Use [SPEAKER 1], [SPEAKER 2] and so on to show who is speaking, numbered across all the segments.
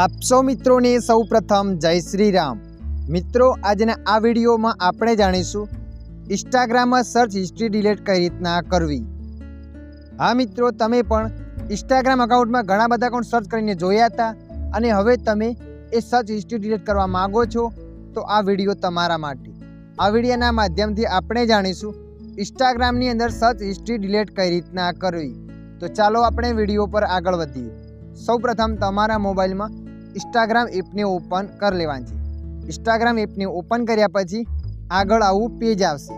[SPEAKER 1] આપ સૌ મિત્રોને સૌપ્રથમ જય શ્રી રામ। મિત્રો, આજના આ વિડીયોમાં આપણે જાણીશું ઇન્સ્ટાગ્રામમાં સર્ચ હિસ્ટ્રી ડિલીટ કઈ રીતના કરવી। હા મિત્રો, તમે પણ ઇન્સ્ટાગ્રામ અકાઉન્ટમાં ઘણા બધા અકાઉન્ટ સર્ચ કરીને જોયા હતા અને હવે તમે એ સર્ચ હિસ્ટ્રી ડિલીટ કરવા માગો છો તો આ વિડીયો તમારા માટે। આ વિડીયોના માધ્યમથી આપણે જાણીશું ઇન્સ્ટાગ્રામની અંદર સર્ચ હિસ્ટ્રી ડિલીટ કઈ રીતના કરવી। તો ચાલો આપણે વિડીયો પર આગળ વધીએ। સૌપ્રથમ તમારા મોબાઈલમાં ઇન્સ્ટાગ્રામ એપને ઓપન કરી લેવાની છે। ઇન્સ્ટાગ્રામ એપને ઓપન કર્યા પછી આગળ આવું પેજ આવશે।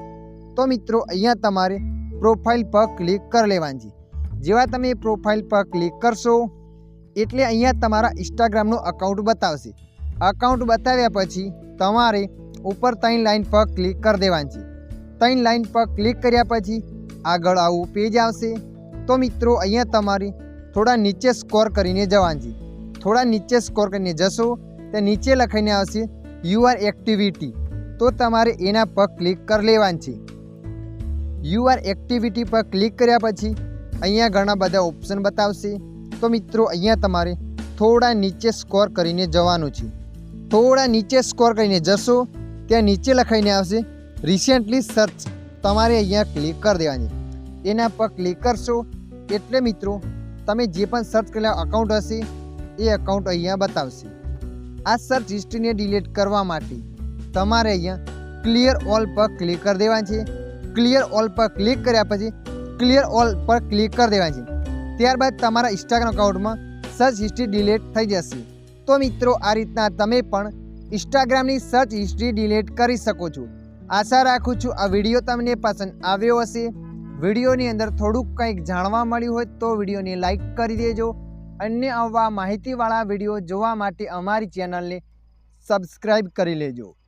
[SPEAKER 1] તો મિત્રો, અહીંયા તમારે પ્રોફાઇલ પર ક્લિક કરી લેવાની છે। જેવા તમે પ્રોફાઇલ પર ક્લિક કરશો એટલે અહીંયા તમારા ઇન્સ્ટાગ્રામનું અકાઉન્ટ બતાવશે। અકાઉન્ટ બતાવ્યા પછી તમારે ઉપર 3 લાઇન પર ક્લિક કરી દેવાની છે। 3 લાઇન પર ક્લિક કર્યા પછી આગળ આવું પેજ આવશે। તો મિત્રો, અહીંયા તમારે થોડા નીચે સ્કોર કરીને જવાનું છે। થોડા નીચે સ્કોર કરીને જશો તે નીચે લખાઈને આવશે યુઆર એક્ટિવિટી। તો તમારે એના પર ક્લિક કરી લેવાનું છે। યુઆર એક્ટિવિટી પર ક્લિક કર્યા પછી અહીંયા ઘણા બધા ઓપ્શન બતાવશે। તો મિત્રો, અહીંયા તમારે થોડા નીચે સ્કોર કરીને જવાનું છે। થોડા નીચે સ્કોર કરીને જશો ત્યાં નીચે લખાઈને આવશે રિસેન્ટલી સર્ચ। તમારે અહીંયા ક્લિક કરી દેવાની। એના પર ક્લિક કરશો એટલે મિત્રો, તમે જે પણ સર્ચ કરેલા અકાઉન્ટ હશે એ અકાઉન્ટ અહીંયા બતાવશે। આ સર્ચ હિસ્ટ્રીને ડિલીટ કરવા માટે તમારે અહીંયા ક્લિયર ઓલ પર ક્લિક કરી દેવાની છે। ક્લિયર ઓલ પર ક્લિક કર્યા પછી ક્લિયર ઓલ પર ક્લિક કરી દેવાની છે। ત્યારબાદ તમારા ઇન્સ્ટાગ્રામ અકાઉન્ટમાં સર્ચ હિસ્ટ્રી ડિલીટ થઈ જશે। તો મિત્રો, આ રીતના તમે પણ ઇન્સ્ટાગ્રામની સર્ચ હિસ્ટ્રી ડિલીટ કરી શકો છો। આશા રાખું છું આ વિડીયો તમને પસંદ આવ્યો હશે। વિડીયોની અંદર થોડુંક કંઈક જાણવા મળ્યું હોય તો વિડીયોને લાઈક કરી દેજો। અન્ય આવા માહિતીવાળા વિડીયો જોવા માટે અમારી ચેનલને સબસ્ક્રાઈબ કરી લેજો।